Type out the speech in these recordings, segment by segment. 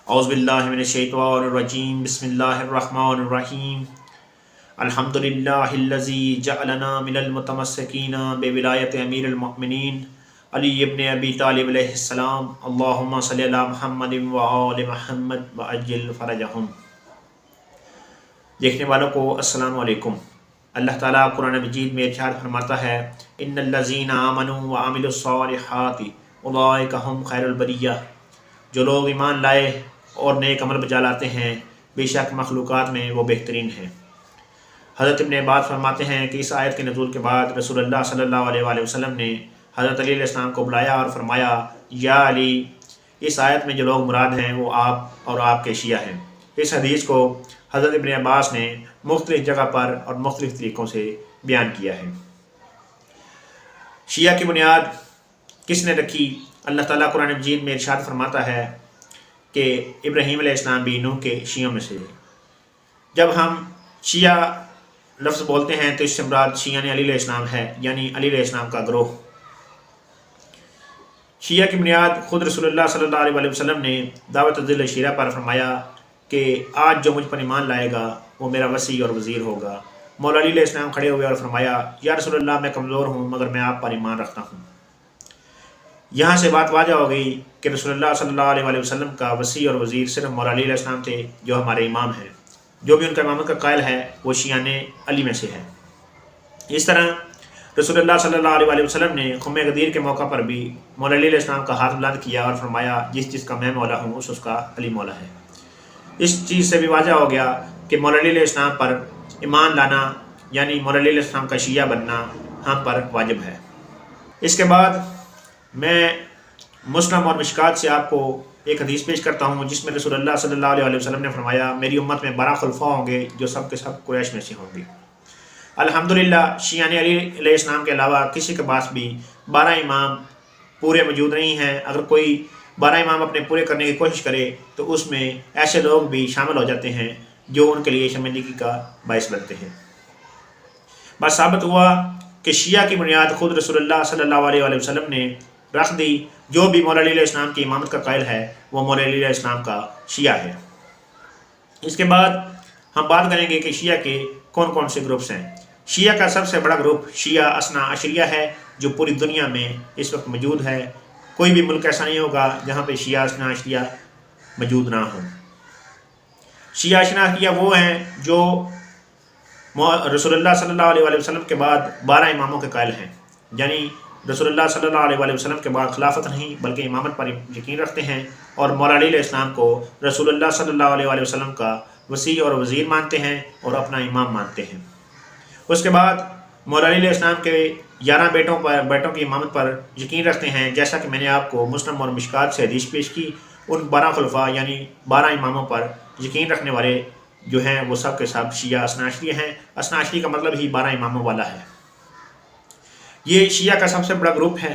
औज़ु बिल्लाहि मिनश्शैतानिर्रजीम बिस्मिल्लाहिर्रहमानिर्रहीम अल्हम्दुलिल्लाहिल्लज़ी जअलना मिनल मुतमस्सिकीना बिविलायति अमीरिल मुमिनीन अली इब्न अबी तालिब अलैहिस्सलाम अल्लाहुम्मा सल्लि अला मुहम्मदिन व आलि मुहम्मद व अज्जिल फरजहुम। देखने वालों को अस्सलाम वालेकुम। अल्लाह ताला कुरान मजीद में इरशाद फरमाता है, इन्नल्लज़ीना आमनू व अमिलुस्सालिहाति उलाइका हुम खैरुल बरिया। जो लोग ईमान लाए और नेक अमल बजा लाते हैं, बेशक मखलूक़ात में वो बेहतरीन हैं। हज़रत इब्न अब्बास फरमाते हैं कि इस आयत के नज़ूल के बाद रसूलुल्लाह सल्लल्लाहु अलैहि वसल्लम ने हज़रत अली अलैहिस्सलाम को बुलाया और फरमाया, या अली, इस आयत में जो लोग मुराद हैं वो आप और आपके शिया हैं। इस हदीस को हज़रत इब्न अब्बास ने मुख्तलिफ जगह पर और मुख्तलिफ तरीक़ों से बयान किया है। शिया की बुनियाद किसने रखी? अल्लाह ताला कुरान मजीद में इरशाद फरमाता है कि इब्राहीम अलैहिस्सलाम भी नूह के शियों में से। जब हम शिया लफ्ज़ बोलते हैं तो इससे मुराद शिया ने अली अलैहिस्सलाम है, यानी अली अलैहिस्सलाम का ग्रोह। शिया की बुनियाद खुद रसूलुल्लाह सल्लल्लाहु अलैहि वसल्लम ने दावत ज़िल शीरा पर फरमाया कि आज जो मुझ पर ईमान लाएगा वो मेरा वसी और वज़ीर होगा। मौला अली अलैहिस्सलाम खड़े हुए और फरमाया, या रसूलुल्लाह, मैं कमज़ोर हूँ मगर मैं आप पर ईमान रखता हूँ। यहाँ से बात वाज़ह हो गई कि रसूलुल्लाह सल्लल्लाहु अलैहि वसल्लम का वसी और वज़ीर सिर्फ मौला अली अलैहिस्सलाम थे, जो हमारे इमाम हैं। जो भी उनका इमामत का कायल है वो शियाने अली में से है। इस तरह रसूलुल्लाह सल्लल्लाहु अलैहि वसल्लम ने खुम्मे गदीर के मौका पर भी मौला अली अलैहिस्सलाम का हाथ बुलंद किया और फरमाया, जिस जिसका मैं मौला हूँ उसका अली मौला है। इस चीज़ से भी वाज़ह हो गया कि मौला अली अलैहिस्सलाम पर ईमान लाना यानी मौला अली अलैहिस्सलाम का शिया बनना हम पर वाजिब है। इसके बाद मैं मुस्लिम और मिशकात से आपको एक हदीस पेश करता हूँ जिसमें रसूलुल्लाह सल्लल्लाहु अलैहि वसल्लम ने फरमाया, मेरी उम्मत में 12 खुलफा होंगे जो सब के सब कुरैश में से होंगे। अल्हम्दुलिल्लाह शियाने अली अलैहिस्सलाम के अलावा किसी के पास भी 12 इमाम पूरे मौजूद नहीं हैं। अगर कोई 12 इमाम अपने पूरे करने की कोशिश करे तो उसमें ऐसे लोग भी शामिल हो जाते हैं जो उनके लिए शर्मिंदगी का बायस बनते हैं। बस साबित हुआ कि शिया की बुनियाद खुद रसूलुल्लाह सल्लल्लाहु अलैहि वसल्लम ने रख दी। जो भी मौला अली अलैहिस्सलाम की इमामत का कायल है वो मौला अली अलैहिस्सलाम का शिया है। इसके बाद हम बात करेंगे कि शिया के कौन कौन से ग्रुप्स हैं। शिया का सबसे बड़ा ग्रुप शिया असना अशरिया है, जो पूरी दुनिया में इस वक्त मौजूद है। कोई भी मुल्क ऐसा नहीं होगा जहाँ पे शिया असना अशरिया मौजूद ना हो। शिया असना अशरिया वो हैं जो रसूलुल्लाह सल्लल्लाहु अलैहि वसल्लम के बाद 12 इमामों के कायल हैं, यानी रसूलुल्लाह सल्लल्लाहु अलैहि वसल्लम के बाद खिलाफत नहीं बल्कि इमामत पर यकीन रखते हैं और मौला अली अलैहिस्सलाम को रसूलुल्लाह सल्लल्लाहु अलैहि वसल्लम का वसी और वज़ीर मानते हैं और अपना इमाम मानते हैं। उसके बाद मौला अली अलैहिस्सलाम के 11 बेटों की इमामत पर यकीन रखते हैं, जैसा कि मैंने आपको मुस्लिम और मिशकात से हदीस पेश की। उन 12 खुलफा यानी 12 इमामों पर यकीन रखने वाले जो हैं वो सब के सब शिया असनाशरी हैं। असनाशरी का मतलब ही 12 इमामों वाला है। ये शिया का सबसे बड़ा ग्रुप है।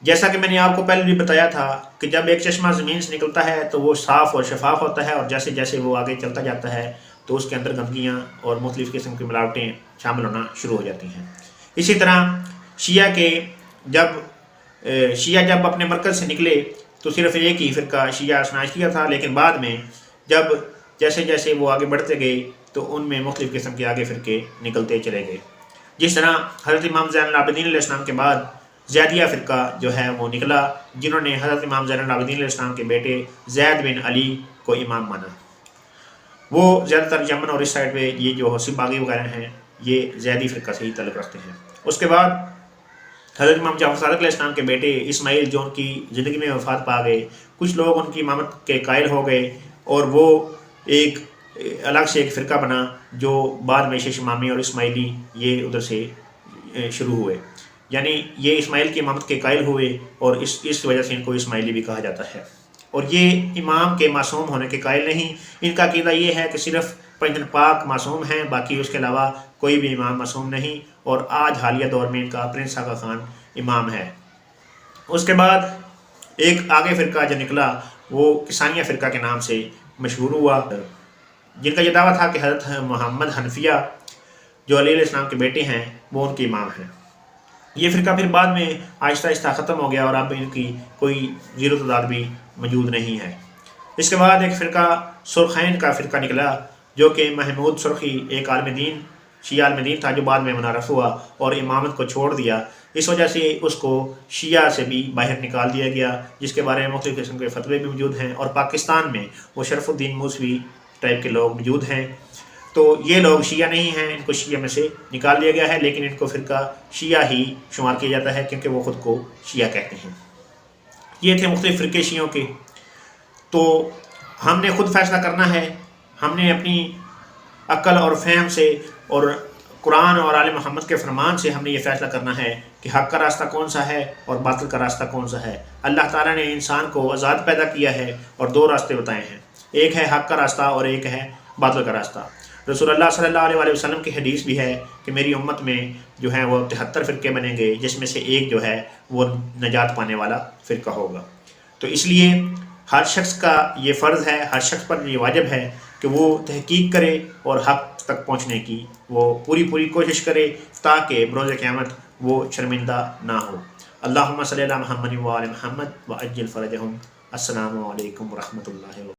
जैसा कि मैंने आपको पहले भी बताया था कि जब एक चश्मा ज़मीन से निकलता है तो वो साफ़ और शफाफ होता है, और जैसे जैसे वो आगे चलता जाता है तो उसके अंदर गंदगियाँ और मुख्तलिफ़ किस्म की मिलावटें शामिल होना शुरू हो जाती हैं। इसी तरह शिया जब अपने मरकज़ से निकले तो सिर्फ एक ही फ़िरका शिया असनाशरिया था, लेकिन बाद में जब जैसे जैसे वो आगे बढ़ते गए तो उनमें मुख्तलिफ़ किस्म के आगे फ़िरके निकलते चले गए। जिस तरह हज़रत इमाम ज़ैनुल आबिदीन अलैहिस्सलाम के बाद ज़ैदिया फ़िरका जो है वो निकला, जिन्होंने हज़रत इमाम ज़ैनुल आबिदीन अलैहिस्सलाम के बेटे ज़ैद बिन अली को इमाम माना। वो ज़्यादातर यमन और इस साइड पे ये जो हसीब बागी वगैरह हैं ये ज़ैदी फ़िरका से ही तल्लुक़ रखते हैं। उसके बाद हज़रत इमाम जाफ़र सादिक़ अलैहिस्सलाम के बेटे इस्माइल जो उनकी ज़िंदगी में वफ़ात पा गए, कुछ लोग उनकी इमामत के कायल हो गए और वो एक अलग से एक फ़िरका बना जो बाद में शेष इमामी और इस्माइली ये उधर से शुरू हुए, यानी ये इस्माइल की इमामत के कायल हुए और इस वजह से इनको इस्माइली भी कहा जाता है। और ये इमाम के मासूम होने के कायल नहीं, इनका अक़ीदा ये है कि सिर्फ़ 5 दिन पाक मासूम हैं, बाकी उसके अलावा कोई भी इमाम मासूम नहीं। और आज हालिया दौर में इनका प्रिंस आगा खान इमाम है। उसके बाद एक आगे फ़िरका जो निकला वो किसानिया फ़िरका के नाम से मशहूर हुआ, जिनका ये दावा था कि हज़रत मोहम्मद हनफिया जो अली अलैहिस्सलाम के बेटे हैं वो उनके इमाम हैं। ये फ़िरका फिर बाद में आहिस्ता आहिस्ता ख़त्म हो गया और अब इनकी कोई ज़ीरो तादाद भी मौजूद नहीं है। اس کے بعد ایک فرقہ سرخین کا فرقہ نکلا جو کہ محمود سرخی ایک عالم دین شیعہ عالم دین تھا جو بعد میں منحرف ہوا اور امامت کو چھوڑ دیا. اس وجہ سے اس کو شیعہ سے بھی باہر نکال دیا گیا، جس کے بارے میں مختلف قسم کے فتوے بھی موجود ہیں. اور پاکستان میں وہ شرف الدین موسوی ٹائپ کے لوگ موجود ہیں. تو یہ لوگ شیعہ نہیں ہیں، ان کو شیعہ میں سے نکال دیا گیا ہے، لیکن ان کو فرقہ شیعہ ہی شمار کیا جاتا ہے کیونکہ وہ خود کو شیعہ کہتے ہیں. یہ تھے مختلف فرقے شیعوں کے. تو ہم نے خود فیصلہ کرنا ہے، ہم نے اپنی عقل اور فہم سے اور قرآن اور آل محمد کے فرمان سے ہم نے یہ فیصلہ کرنا ہے کہ حق کا راستہ کون سا ہے اور باطل کا راستہ کون سا ہے. اللہ تعالیٰ نے انسان کو آزاد پیدا کیا ہے اور دو راستے بتائے ہیں، ایک ہے حق کا راستہ اور ایک ہے باطل کا راستہ. رسول اللہ صلی اللہ علیہ وسلم کی حدیث بھی ہے کہ میری امت میں جو ہیں وہ 73 فرقے بنیں گے، جس میں سے ایک جو ہے وہ نجات پانے والا فرقہ ہوگا. تو اس لیے ہر شخص کا یہ فرض ہے، ہر شخص پر یہ واجب ہے کہ وہ تحقیق کرے اور حق تک پہنچنے کی وہ پوری کوشش کرے تاکہ بروز قیامت وہ شرمندہ نہ ہو. اللہم صلی علی محمد و آل محمد وعجل فرجہم. السلام علیکم ورحمۃ اللہ وبرکاتہ.